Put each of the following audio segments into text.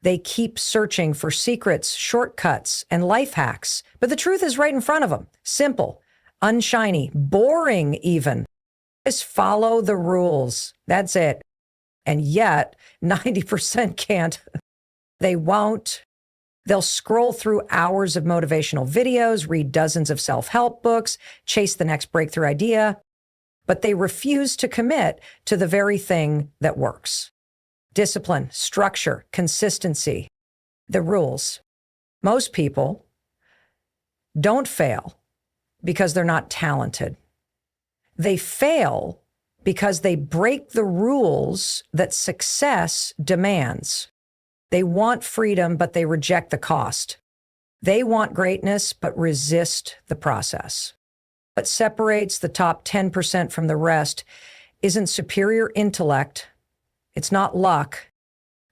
They keep searching for secrets, shortcuts, and life hacks. But the truth is right in front of them. Simple, unshiny, boring even. Just follow the rules. That's it. And yet, 90% can't. They won't. They'll scroll through hours of motivational videos, read dozens of self-help books, chase the next breakthrough idea, but they refuse to commit to the very thing that works. Discipline, structure, consistency, the rules. Most people don't fail because they're not talented. They fail because they break the rules that success demands. They want freedom, but they reject the cost. They want greatness, but resist the process. What separates the top 10% from the rest isn't superior intellect. It's not luck.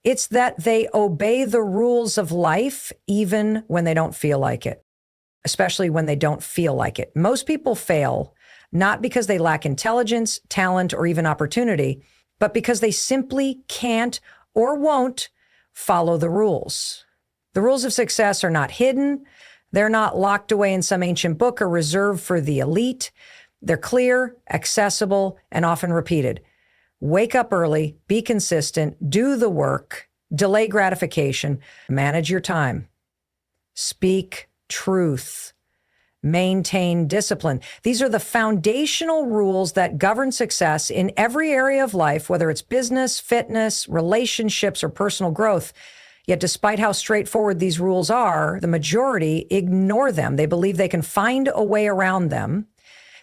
It's that they obey the rules of life even when they don't feel like it, especially when they don't feel like it. Most people fail not because they lack intelligence, talent, or even opportunity, but because they simply can't or won't follow the rules. The rules of success are not hidden. They're not locked away in some ancient book or reserved for the elite. They're clear, accessible, and often repeated. Wake up early, be consistent, do the work, delay gratification, manage your time, speak truth, maintain discipline. These are the foundational rules that govern success in every area of life, whether it's business, fitness, relationships, or personal growth. Yet despite how straightforward these rules are, the majority ignore them. They believe they can find a way around them.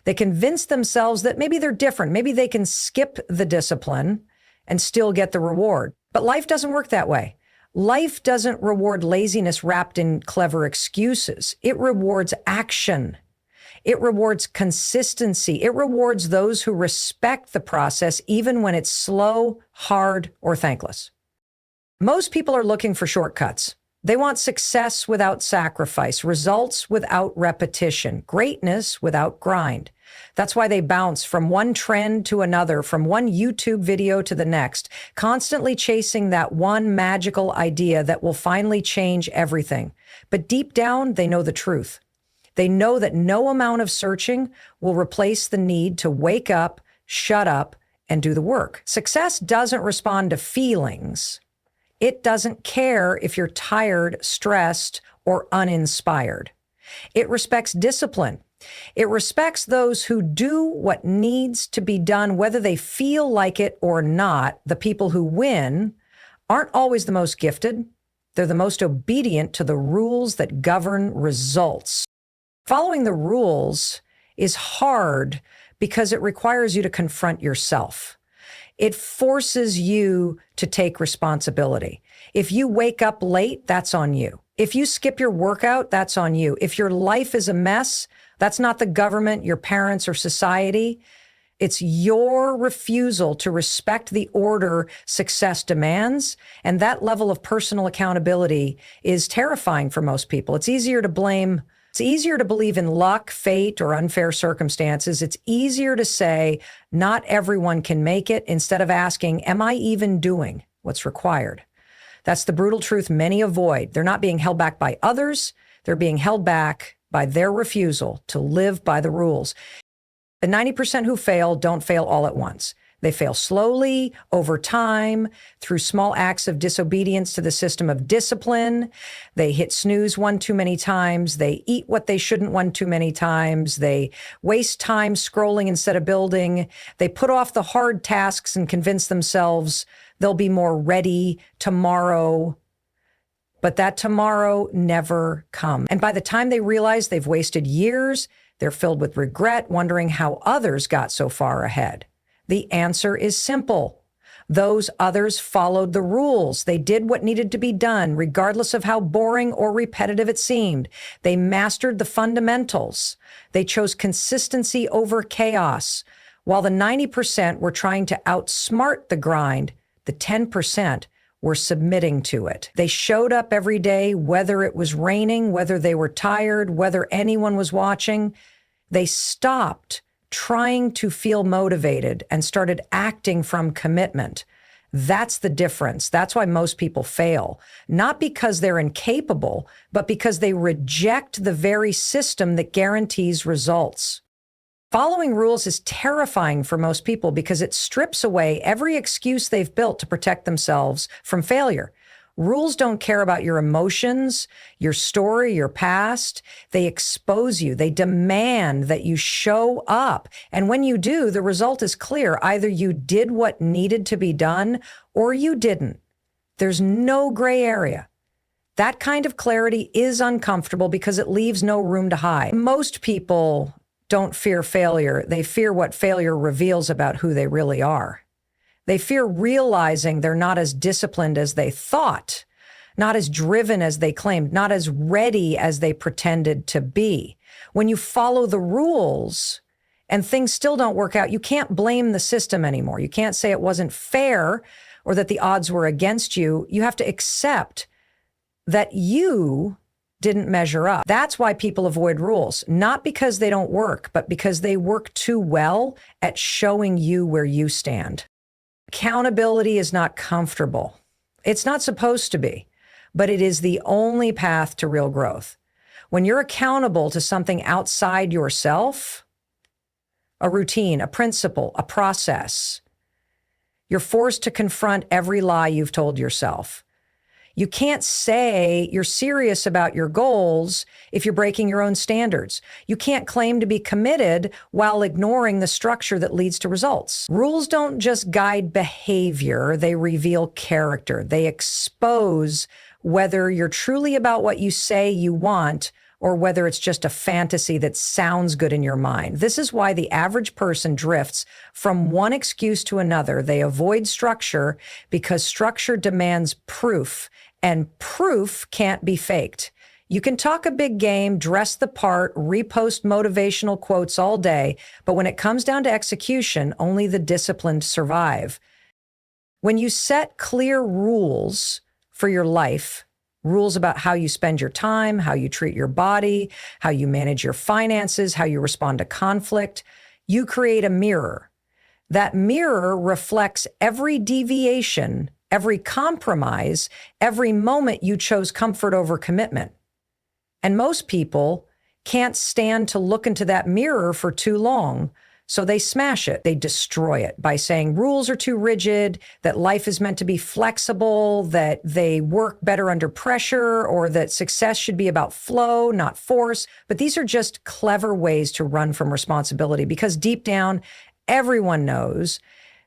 They convince themselves that maybe they're different. Maybe they can skip the discipline and still get the reward. But life doesn't work that way. Life doesn't reward laziness wrapped in clever excuses. It rewards action. It rewards consistency. It rewards those who respect the process, even when it's slow, hard, or thankless. Most people are looking for shortcuts. They want success without sacrifice, results without repetition, greatness without grind. That's why they bounce from one trend to another, from one YouTube video to the next, constantly chasing that one magical idea that will finally change everything. But deep down, they know the truth. They know that no amount of searching will replace the need to wake up, shut up, and do the work. Success doesn't respond to feelings. It doesn't care if you're tired, stressed, or uninspired. It respects discipline. It respects those who do what needs to be done, whether they feel like it or not. The people who win aren't always the most gifted. They're the most obedient to the rules that govern results. Following the rules is hard because it requires you to confront yourself. It forces you to take responsibility. If you wake up late, that's on you. If you skip your workout, that's on you. If your life is a mess, that's not the government, your parents, or society. It's your refusal to respect the order success demands. And that level of personal accountability is terrifying for most people. It's easier to believe in luck, fate, or unfair circumstances. It's easier to say, not everyone can make it, instead of asking, am I even doing what's required? That's the brutal truth many avoid. They're not being held back by others. They're being held back by their refusal to live by the rules. The 90% who fail don't fail all at once. They fail slowly, over time, through small acts of disobedience to the system of discipline. They hit snooze one too many times. They eat what they shouldn't one too many times. They waste time scrolling instead of building. They put off the hard tasks and convince themselves they'll be more ready tomorrow. But that tomorrow never comes. And by the time they realize they've wasted years, they're filled with regret, wondering how others got so far ahead. The answer is simple. Those others followed the rules. They did what needed to be done, regardless of how boring or repetitive it seemed. They mastered the fundamentals. They chose consistency over chaos. While the 90% were trying to outsmart the grind, the 10% were submitting to it. They showed up every day, whether it was raining, whether they were tired, whether anyone was watching. They stopped trying to feel motivated and started acting from commitment. That's the difference. That's why most people fail. Not because they're incapable, but because they reject the very system that guarantees results. Following rules is terrifying for most people because it strips away every excuse they've built to protect themselves from failure. Rules don't care about your emotions, your story, your past. They expose you. They demand that you show up. And when you do, the result is clear. Either you did what needed to be done or you didn't. There's no gray area. That kind of clarity is uncomfortable because it leaves no room to hide. Most people don't fear failure. They fear what failure reveals about who they really are. They fear realizing they're not as disciplined as they thought, not as driven as they claimed, not as ready as they pretended to be. When you follow the rules and things still don't work out, you can't blame the system anymore. You can't say it wasn't fair or that the odds were against you. You have to accept that you didn't measure up. That's why people avoid rules, not because they don't work, but because they work too well at showing you where you stand. Accountability is not comfortable. It's not supposed to be, but it is the only path to real growth. When you're accountable to something outside yourself, a routine, a principle, a process, you're forced to confront every lie you've told yourself. You can't say you're serious about your goals if you're breaking your own standards. You can't claim to be committed while ignoring the structure that leads to results. Rules don't just guide behavior, they reveal character. They expose whether you're truly about what you say you want or whether it's just a fantasy that sounds good in your mind. This is why the average person drifts from one excuse to another. They avoid structure because structure demands proof, and proof can't be faked. You can talk a big game, dress the part, repost motivational quotes all day, but when it comes down to execution, only the disciplined survive. When you set clear rules for your life, rules about how you spend your time, how you treat your body, how you manage your finances, how you respond to conflict, you create a mirror. That mirror reflects every deviation, every compromise, every moment you chose comfort over commitment. And most people can't stand to look into that mirror for too long, so they smash it. They destroy it by saying rules are too rigid, that life is meant to be flexible, that they work better under pressure, or that success should be about flow, not force. But these are just clever ways to run from responsibility because deep down, everyone knows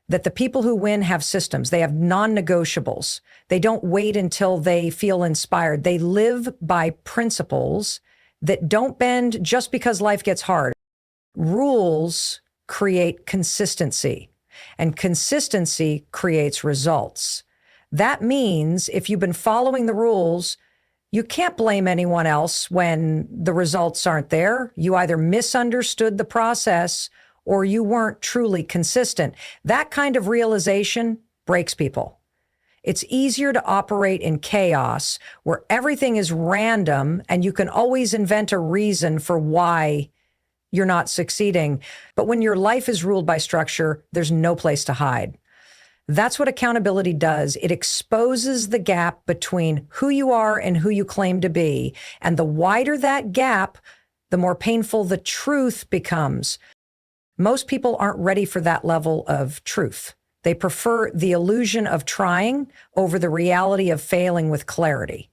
that the people who win have systems. They have non-negotiables. They don't wait until they feel inspired. They live by principles that don't bend just because life gets hard. Rules create consistency, and consistency creates results. That means if you've been following the rules, you can't blame anyone else when the results aren't there. You either misunderstood the process or you weren't truly consistent. That kind of realization breaks people. It's easier to operate in chaos where everything is random and you can always invent a reason for why you're not succeeding. But when your life is ruled by structure, there's no place to hide. That's what accountability does. It exposes the gap between who you are and who you claim to be. And the wider that gap, the more painful the truth becomes. Most people aren't ready for that level of truth. They prefer the illusion of trying over the reality of failing with clarity.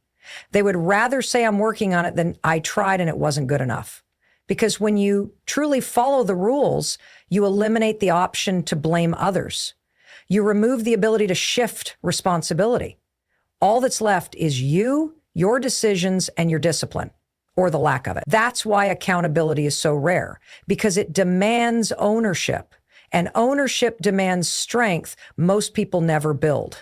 They would rather say I'm working on it than I tried and it wasn't good enough. Because when you truly follow the rules, you eliminate the option to blame others. You remove the ability to shift responsibility. All that's left is you, your decisions, and your discipline, or the lack of it. That's why accountability is so rare, because it demands ownership, and ownership demands strength most people never build.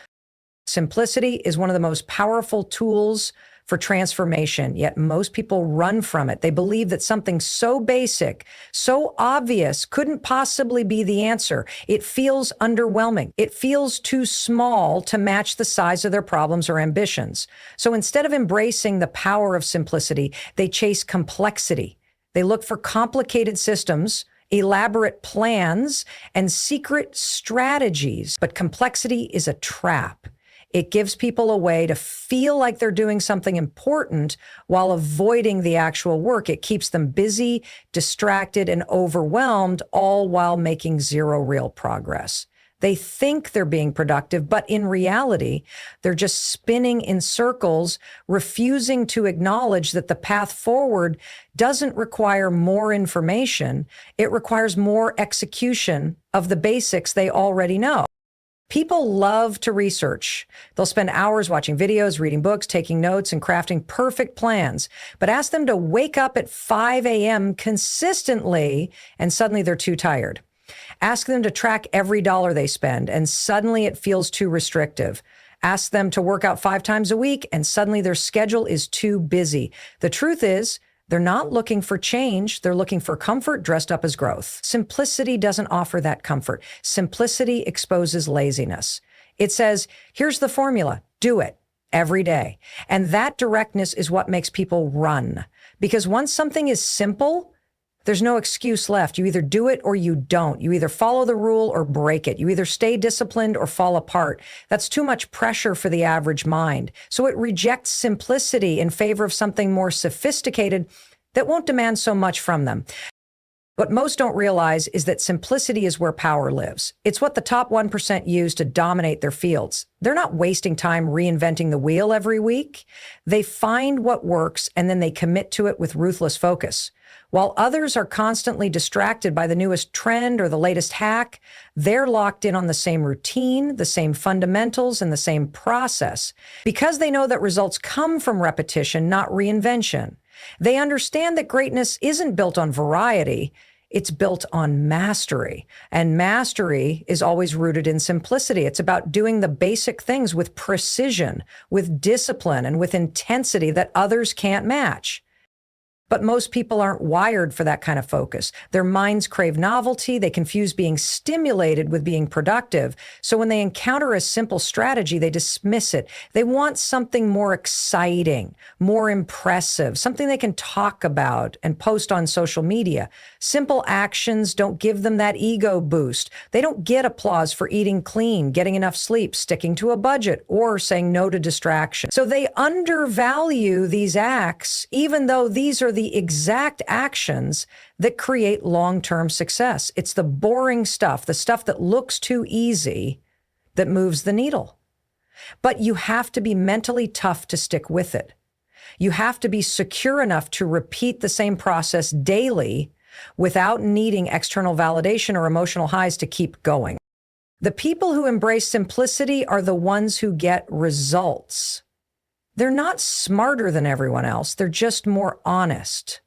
Simplicity is one of the most powerful tools for transformation, yet most people run from it. They believe that something so basic, so obvious, couldn't possibly be the answer. It feels underwhelming. It feels too small to match the size of their problems or ambitions. So instead of embracing the power of simplicity, they chase complexity. They look for complicated systems elaborate plans, and secret strategies. But complexity is a trap. It gives people a way to feel like they're doing something important while avoiding the actual work. It keeps them busy, distracted, and overwhelmed, all while making zero real progress. They think they're being productive, but in reality, they're just spinning in circles, refusing to acknowledge that the path forward doesn't require more information. It requires more execution of the basics they already know. People love to research. They'll spend hours watching videos, reading books, taking notes, and crafting perfect plans. But ask them to wake up at 5 a.m. consistently, and suddenly they're too tired. Ask them to track every dollar they spend, and suddenly it feels too restrictive. Ask them to work out 5 times a week, and suddenly their schedule is too busy. The truth is, they're not looking for change. They're looking for comfort dressed up as growth. Simplicity doesn't offer that comfort. Simplicity exposes laziness. It says, here's the formula. Do it every day. And that directness is what makes people run. Because once something is simple, there's no excuse left. You either do it or you don't. You either follow the rule or break it. You either stay disciplined or fall apart. That's too much pressure for the average mind. So it rejects simplicity in favor of something more sophisticated that won't demand so much from them. What most don't realize is that simplicity is where power lives. It's what the top 1% use to dominate their fields. They're not wasting time reinventing the wheel every week. They find what works and then they commit to it with ruthless focus. While others are constantly distracted by the newest trend or the latest hack, they're locked in on the same routine, the same fundamentals, and the same process. Because they know that results come from repetition, not reinvention. They understand that greatness isn't built on variety, it's built on mastery. And mastery is always rooted in simplicity. It's about doing the basic things with precision, with discipline, and with intensity that others can't match. But most people aren't wired for that kind of focus. Their minds crave novelty. They confuse being stimulated with being productive. So when they encounter a simple strategy, they dismiss it. They want something more exciting, more impressive, something they can talk about and post on social media. Simple actions don't give them that ego boost. They don't get applause for eating clean, getting enough sleep, sticking to a budget, or saying no to distraction. So they undervalue these acts, even though these are the exact actions that create long-term success. It's the boring stuff, the stuff that looks too easy, that moves the needle. But you have to be mentally tough to stick with it. You have to be secure enough to repeat the same process daily without needing external validation or emotional highs to keep going. The people who embrace simplicity are the ones who get results. They're not smarter than everyone else. They're just more honest.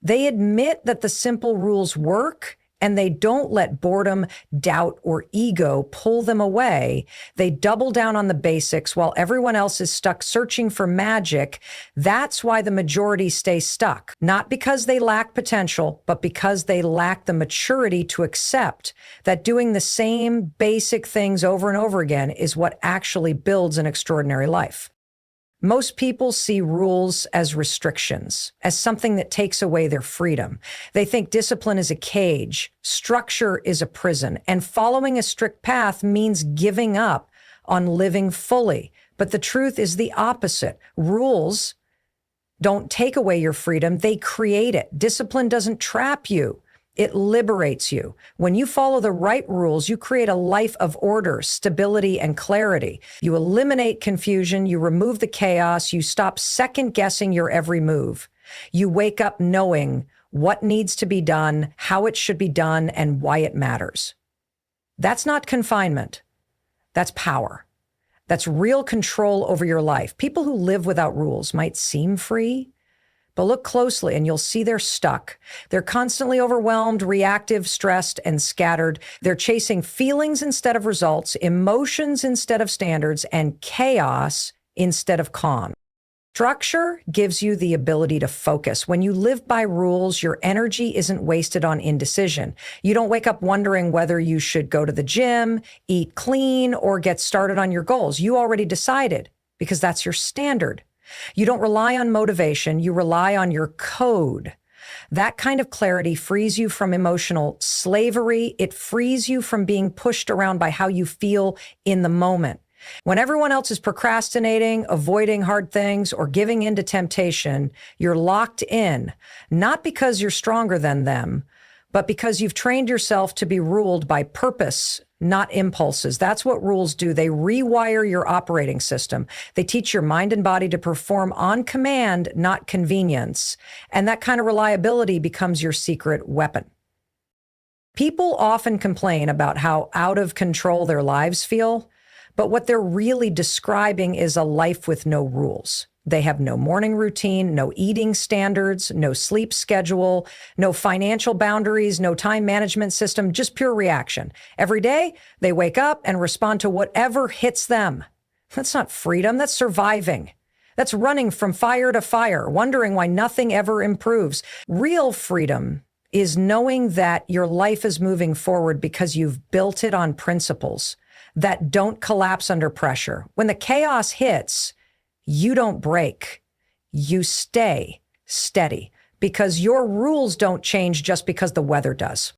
They admit that the simple rules work, and they don't let boredom, doubt, or ego pull them away. They double down on the basics while everyone else is stuck searching for magic. That's why the majority stay stuck. Not because they lack potential, but because they lack the maturity to accept that doing the same basic things over and over again is what actually builds an extraordinary life. Most people see rules as restrictions, as something that takes away their freedom. They think discipline is a cage, structure is a prison, and following a strict path means giving up on living fully. But the truth is the opposite. Rules don't take away your freedom, they create it. Discipline doesn't trap you. It liberates you. When you follow the right rules, you create a life of order, stability, and clarity. You eliminate confusion, you remove the chaos, you stop second-guessing your every move. You wake up knowing what needs to be done, how it should be done, and why it matters. That's not confinement. That's power. That's real control over your life. People who live without rules might seem free, but look closely and you'll see they're stuck. They're constantly overwhelmed, reactive, stressed, and scattered. They're chasing feelings instead of results, emotions instead of standards, and chaos instead of calm. Structure gives you the ability to focus. When you live by rules, your energy isn't wasted on indecision. You don't wake up wondering whether you should go to the gym, eat clean, or get started on your goals. You already decided because that's your standard. You don't rely on motivation, you rely on your code. That kind of clarity frees you from emotional slavery. It frees you from being pushed around by how you feel in the moment. When everyone else is procrastinating, avoiding hard things, or giving in to temptation, you're locked in, not because you're stronger than them, but because you've trained yourself to be ruled by purpose, not impulses. That's what rules do. They rewire your operating system. They teach your mind and body to perform on command, not convenience. And that kind of reliability becomes your secret weapon. People often complain about how out of control their lives feel, but what they're really describing is a life with no rules. They have no morning routine, no eating standards, no sleep schedule, no financial boundaries, no time management system, just pure reaction. Every day, they wake up and respond to whatever hits them. That's not freedom, that's surviving. That's running from fire to fire, wondering why nothing ever improves. Real freedom is knowing that your life is moving forward because you've built it on principles that don't collapse under pressure. When the chaos hits, you don't break. You stay steady because your rules don't change just because the weather does.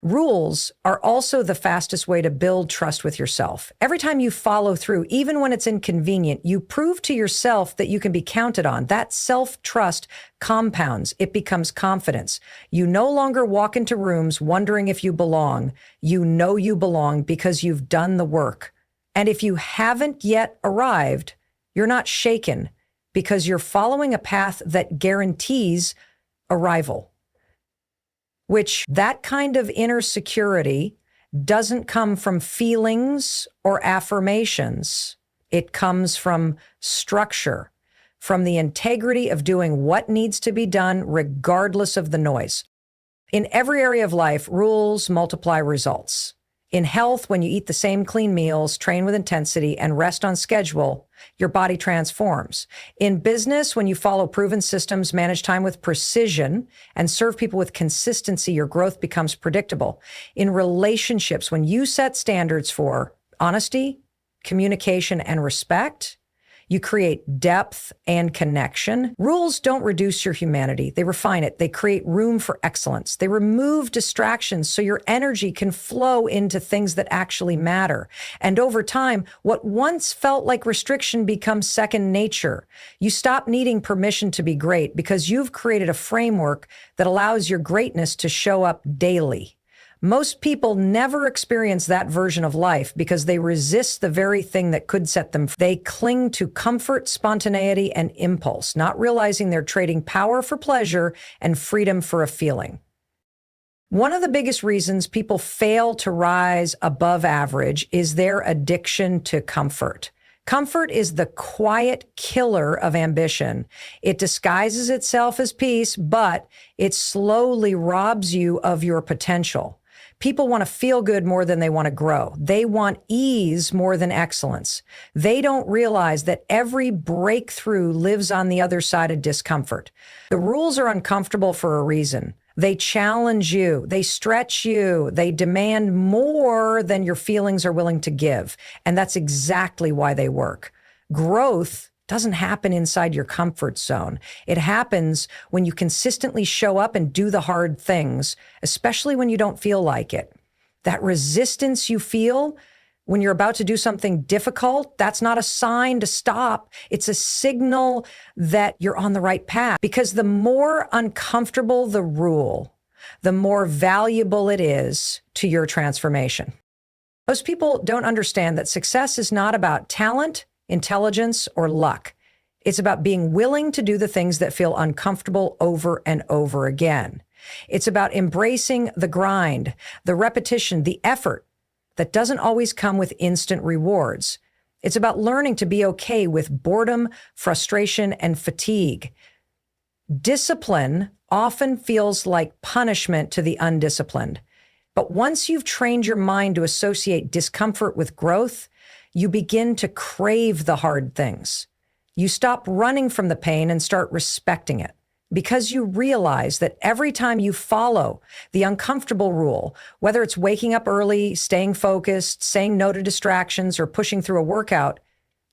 Rules are also the fastest way to build trust with yourself. Every time you follow through, even when it's inconvenient, you prove to yourself that you can be counted on. That self-trust compounds. It becomes confidence. You no longer walk into rooms wondering if you belong. You know you belong because you've done the work. And if you haven't yet arrived, you're not shaken because you're following a path that guarantees arrival. Which that kind of inner security doesn't come from feelings or affirmations. It comes from structure, from the integrity of doing what needs to be done regardless of the noise. In every area of life, rules multiply results. In health, when you eat the same clean meals, train with intensity, and rest on schedule, your body transforms. In business, when you follow proven systems, manage time with precision, and serve people with consistency, your growth becomes predictable. In relationships, when you set standards for honesty, communication, and respect, you create depth and connection. Rules don't reduce your humanity. They refine it. They create room for excellence. They remove distractions so your energy can flow into things that actually matter. And over time, what once felt like restriction becomes second nature. You stop needing permission to be great because you've created a framework that allows your greatness to show up daily. Most people never experience that version of life because they resist the very thing that could set them free. They cling to comfort, spontaneity, and impulse, not realizing they're trading power for pleasure and freedom for a feeling. One of the biggest reasons people fail to rise above average is their addiction to comfort. Comfort is the quiet killer of ambition. It disguises itself as peace, but it slowly robs you of your potential. People want to feel good more than they want to grow. They want ease more than excellence. They don't realize that every breakthrough lives on the other side of discomfort. The rules are uncomfortable for a reason. They challenge you. They stretch you. They demand more than your feelings are willing to give. And that's exactly why they work. Growth doesn't happen inside your comfort zone. It happens when you consistently show up and do the hard things, especially when you don't feel like it. That resistance you feel when you're about to do something difficult, that's not a sign to stop. It's a signal that you're on the right path. Because the more uncomfortable the rule, the more valuable it is to your transformation. Most people don't understand that success is not about talent, intelligence, or luck. It's about being willing to do the things that feel uncomfortable over and over again. It's about embracing the grind, the repetition, the effort that doesn't always come with instant rewards. It's about learning to be okay with boredom, frustration, and fatigue. Discipline often feels like punishment to the undisciplined. But once you've trained your mind to associate discomfort with growth, you begin to crave the hard things. You stop running from the pain and start respecting it because you realize that every time you follow the uncomfortable rule, whether it's waking up early, staying focused, saying no to distractions, or pushing through a workout,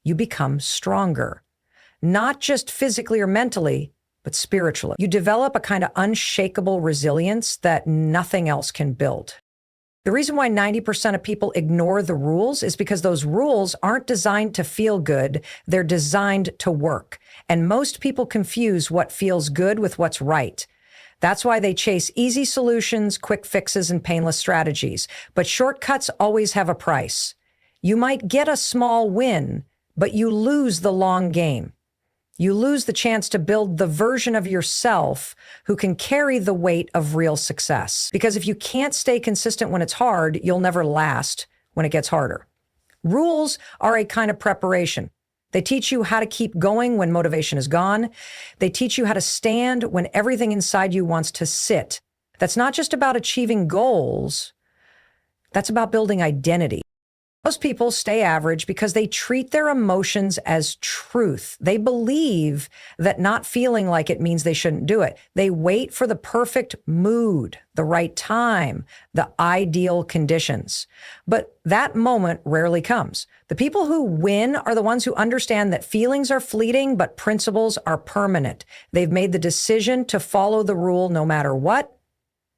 you become stronger. Not just physically or mentally, but spiritually. You develop a kind of unshakable resilience that nothing else can build. The reason why 90% of people ignore the rules is because those rules aren't designed to feel good. They're designed to work. And most people confuse what feels good with what's right. That's why they chase easy solutions, quick fixes, and painless strategies. But shortcuts always have a price. You might get a small win, but you lose the long game. You lose the chance to build the version of yourself who can carry the weight of real success. Because if you can't stay consistent when it's hard, you'll never last when it gets harder. Rules are a kind of preparation. They teach you how to keep going when motivation is gone. They teach you how to stand when everything inside you wants to sit. That's not just about achieving goals. That's about building identity. Most people stay average because they treat their emotions as truth. They believe that not feeling like it means they shouldn't do it. They wait for the perfect mood, the right time, the ideal conditions. But that moment rarely comes. The people who win are the ones who understand that feelings are fleeting, but principles are permanent. They've made the decision to follow the rule no matter what,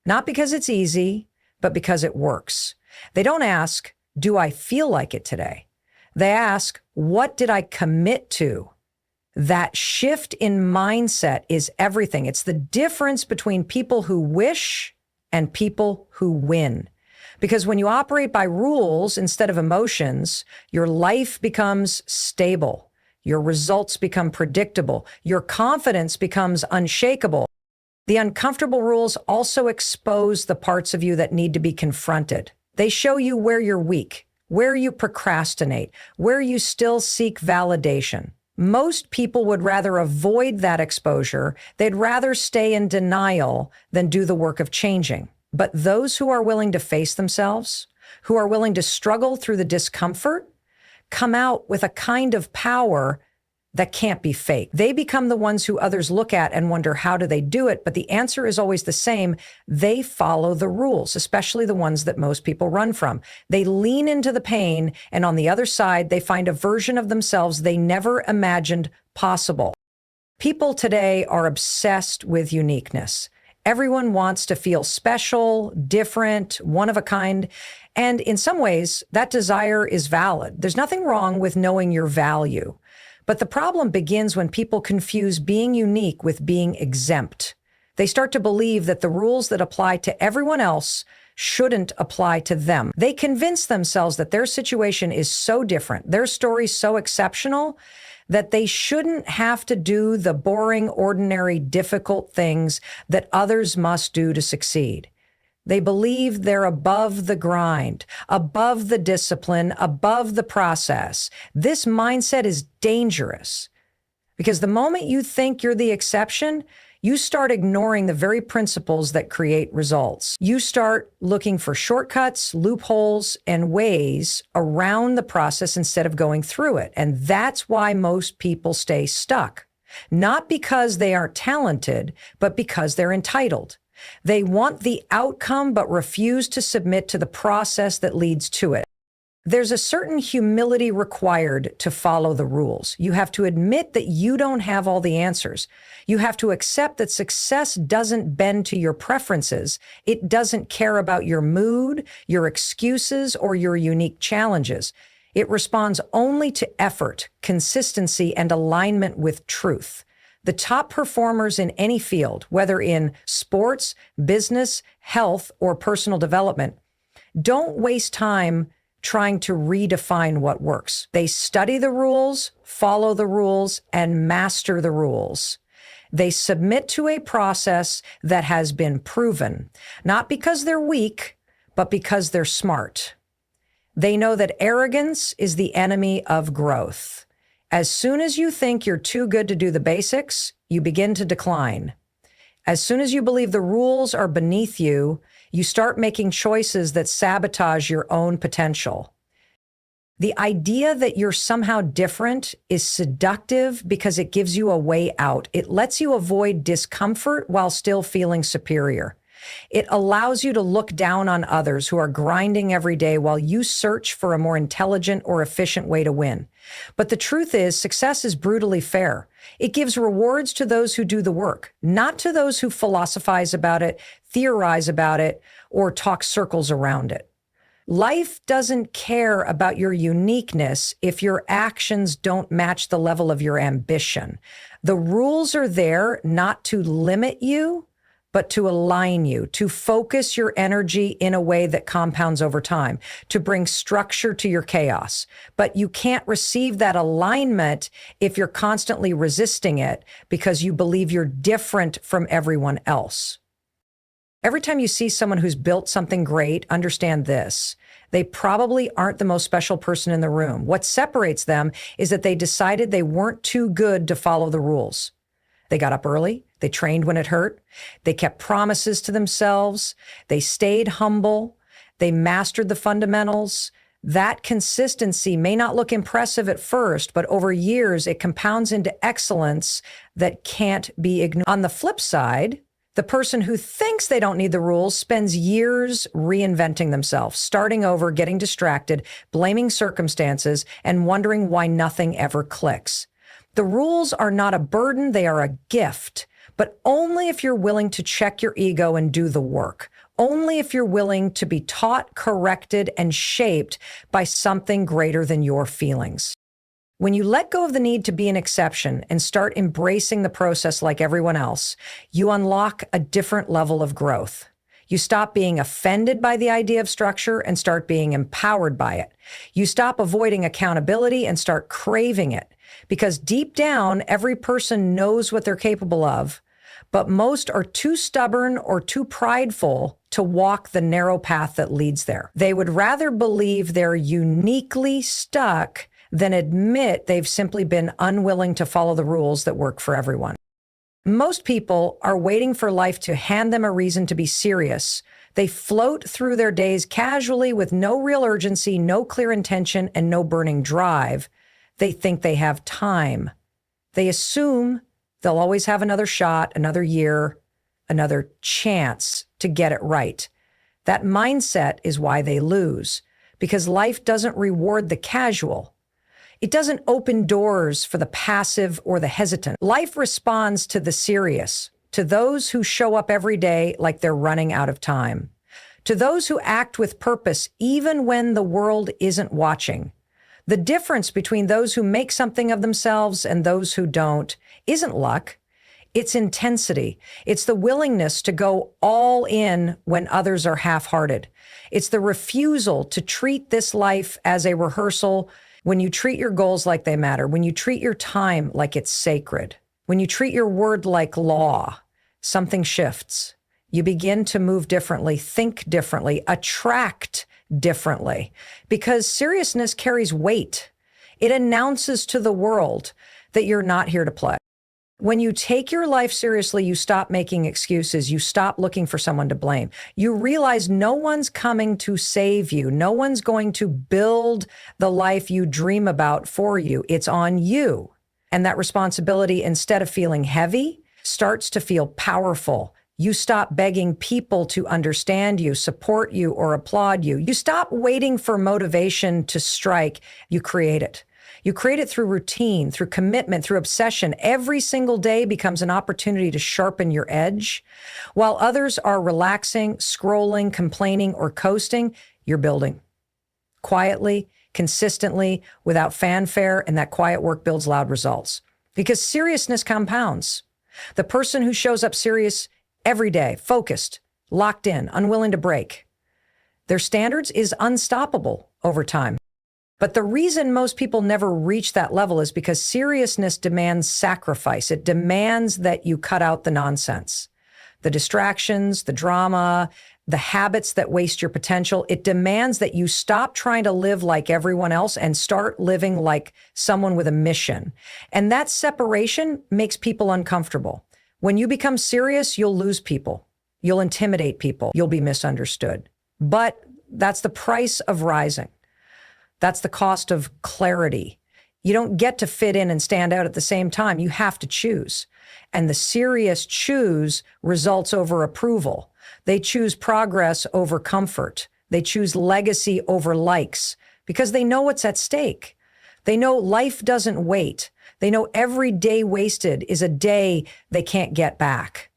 not because it's easy, but because it works. They don't ask, do I feel like it today? They ask, what did I commit to? That shift in mindset is everything. It's the difference between people who wish and people who win. Because when you operate by rules instead of emotions, your life becomes stable. Your results become predictable. Your confidence becomes unshakable. The uncomfortable rules also expose the parts of you that need to be confronted. They show you where you're weak, where you procrastinate, where you still seek validation. Most people would rather avoid that exposure. They'd rather stay in denial than do the work of changing. But those who are willing to face themselves, who are willing to struggle through the discomfort, come out with a kind of power that can't be fake. They become the ones who others look at and wonder, how do they do it? But the answer is always the same. They follow the rules, especially the ones that most people run from. They lean into the pain, and on the other side, they find a version of themselves they never imagined possible. People today are obsessed with uniqueness. Everyone wants to feel special, different, one of a kind. And in some ways, that desire is valid. There's nothing wrong with knowing your value. But the problem begins when people confuse being unique with being exempt. They start to believe that the rules that apply to everyone else shouldn't apply to them. They convince themselves that their situation is so different, their story so exceptional, that they shouldn't have to do the boring, ordinary, difficult things that others must do to succeed. They believe they're above the grind, above the discipline, above the process. This mindset is dangerous because the moment you think you're the exception, you start ignoring the very principles that create results. You start looking for shortcuts, loopholes, and ways around the process instead of going through it. And that's why most people stay stuck. Not because they aren't talented, but because they're entitled. They want the outcome, but refuse to submit to the process that leads to it. There's a certain humility required to follow the rules. You have to admit that you don't have all the answers. You have to accept that success doesn't bend to your preferences. It doesn't care about your mood, your excuses, or your unique challenges. It responds only to effort, consistency, and alignment with truth. The top performers in any field, whether in sports, business, health, or personal development, don't waste time trying to redefine what works. They study the rules, follow the rules, and master the rules. They submit to a process that has been proven, not because they're weak, but because they're smart. They know that arrogance is the enemy of growth. As soon as you think you're too good to do the basics, you begin to decline. As soon as you believe the rules are beneath you, you start making choices that sabotage your own potential. The idea that you're somehow different is seductive because it gives you a way out. It lets you avoid discomfort while still feeling superior. It allows you to look down on others who are grinding every day while you search for a more intelligent or efficient way to win. But the truth is, success is brutally fair. It gives rewards to those who do the work, not to those who philosophize about it, theorize about it, or talk circles around it. Life doesn't care about your uniqueness if your actions don't match the level of your ambition. The rules are there not to limit you, but to align you, to focus your energy in a way that compounds over time, to bring structure to your chaos. But you can't receive that alignment if you're constantly resisting it because you believe you're different from everyone else. Every time you see someone who's built something great, understand this. They probably aren't the most special person in the room. What separates them is that they decided they weren't too good to follow the rules. They got up early. They trained when it hurt. They kept promises to themselves. They stayed humble. They mastered the fundamentals. That consistency may not look impressive at first, but over years, it compounds into excellence that can't be ignored. On the flip side, the person who thinks they don't need the rules spends years reinventing themselves, starting over, getting distracted, blaming circumstances, and wondering why nothing ever clicks. The rules are not a burden, they are a gift, but only if you're willing to check your ego and do the work. Only if you're willing to be taught, corrected, and shaped by something greater than your feelings. When you let go of the need to be an exception and start embracing the process like everyone else, you unlock a different level of growth. You stop being offended by the idea of structure and start being empowered by it. You stop avoiding accountability and start craving it. Because deep down, every person knows what they're capable of, but most are too stubborn or too prideful to walk the narrow path that leads there. They would rather believe they're uniquely stuck than admit they've simply been unwilling to follow the rules that work for everyone. Most people are waiting for life to hand them a reason to be serious. They float through their days casually with no real urgency, no clear intention, and no burning drive. They think they have time. They assume they'll always have another shot, another year, another chance to get it right. That mindset is why they lose, because life doesn't reward the casual. It doesn't open doors for the passive or the hesitant. Life responds to the serious, to those who show up every day like they're running out of time, to those who act with purpose even when the world isn't watching. The difference between those who make something of themselves and those who don't isn't luck. It's intensity. It's the willingness to go all in when others are half-hearted. It's the refusal to treat this life as a rehearsal. When you treat your goals like they matter, when you treat your time like it's sacred, when you treat your word like law, something shifts. You begin to move differently, think differently, attract differently, because seriousness carries weight. It announces to the world that you're not here to play. When you take your life seriously, you stop making excuses. You stop looking for someone to blame. You realize no one's coming to save you. No one's going to build the life you dream about for you. It's on you. And that responsibility, instead of feeling heavy, starts to feel powerful. You stop begging people to understand you, support you, or applaud you. You stop waiting for motivation to strike. You create it. You create it through routine, through commitment, through obsession. Every single day becomes an opportunity to sharpen your edge. While others are relaxing, scrolling, complaining, or coasting, you're building. Quietly, consistently, without fanfare, and that quiet work builds loud results. Because seriousness compounds. The person who shows up serious every day, focused, locked in, unwilling to break, their standards is unstoppable over time. But the reason most people never reach that level is because seriousness demands sacrifice. It demands that you cut out the nonsense, the distractions, the drama, the habits that waste your potential. It demands that you stop trying to live like everyone else and start living like someone with a mission. And that separation makes people uncomfortable. When you become serious, you'll lose people. You'll intimidate people. You'll be misunderstood. But that's the price of rising. That's the cost of clarity. You don't get to fit in and stand out at the same time. You have to choose. And the serious choose results over approval. They choose progress over comfort. They choose legacy over likes because they know what's at stake. They know life doesn't wait. They know every day wasted is a day they can't get back.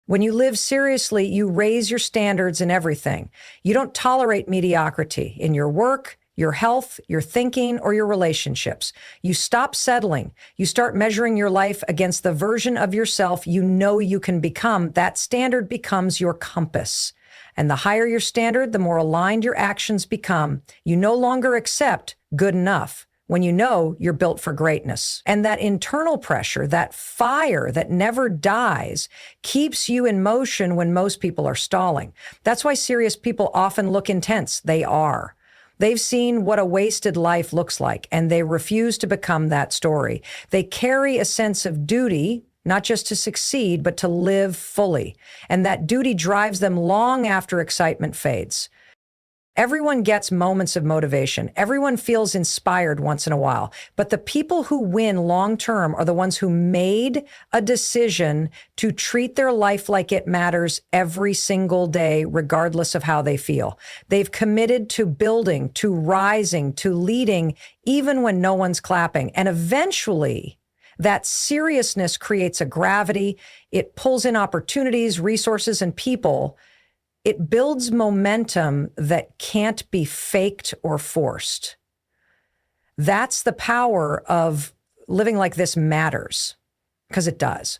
When you live seriously, you raise your standards in everything. You don't tolerate mediocrity in your work, your health, your thinking, or your relationships. You stop settling. You start measuring your life against the version of yourself you know you can become. That standard becomes your compass. And the higher your standard, the more aligned your actions become. You no longer accept good enough when you know you're built for greatness. And that internal pressure, that fire that never dies, keeps you in motion when most people are stalling. That's why serious people often look intense. They are. They've seen what a wasted life looks like, and they refuse to become that story. They carry a sense of duty, not just to succeed, but to live fully. And that duty drives them long after excitement fades. Everyone gets moments of motivation. Everyone feels inspired once in a while. But the people who win long-term are the ones who made a decision to treat their life like it matters every single day, regardless of how they feel. They've committed to building, to rising, to leading, even when no one's clapping. And eventually, that seriousness creates a gravity. It pulls in opportunities, resources, and people. It builds momentum that can't be faked or forced. That's the power of living like this matters, because it does.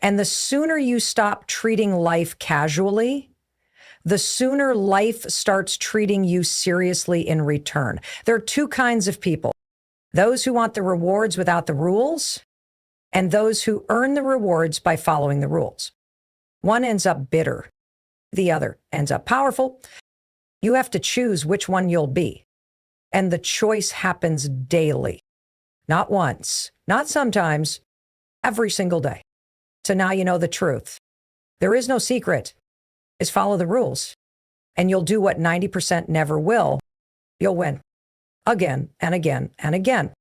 And the sooner you stop treating life casually, the sooner life starts treating you seriously in return. There are two kinds of people: those who want the rewards without the rules, and those who earn the rewards by following the rules. One ends up bitter. The other ends up powerful. You have to choose which one you'll be. And the choice happens daily. Not once, not sometimes, every single day. So now you know the truth. There is no secret. Just follow the rules. And you'll do what 90% never will. You'll win. Again and again and again.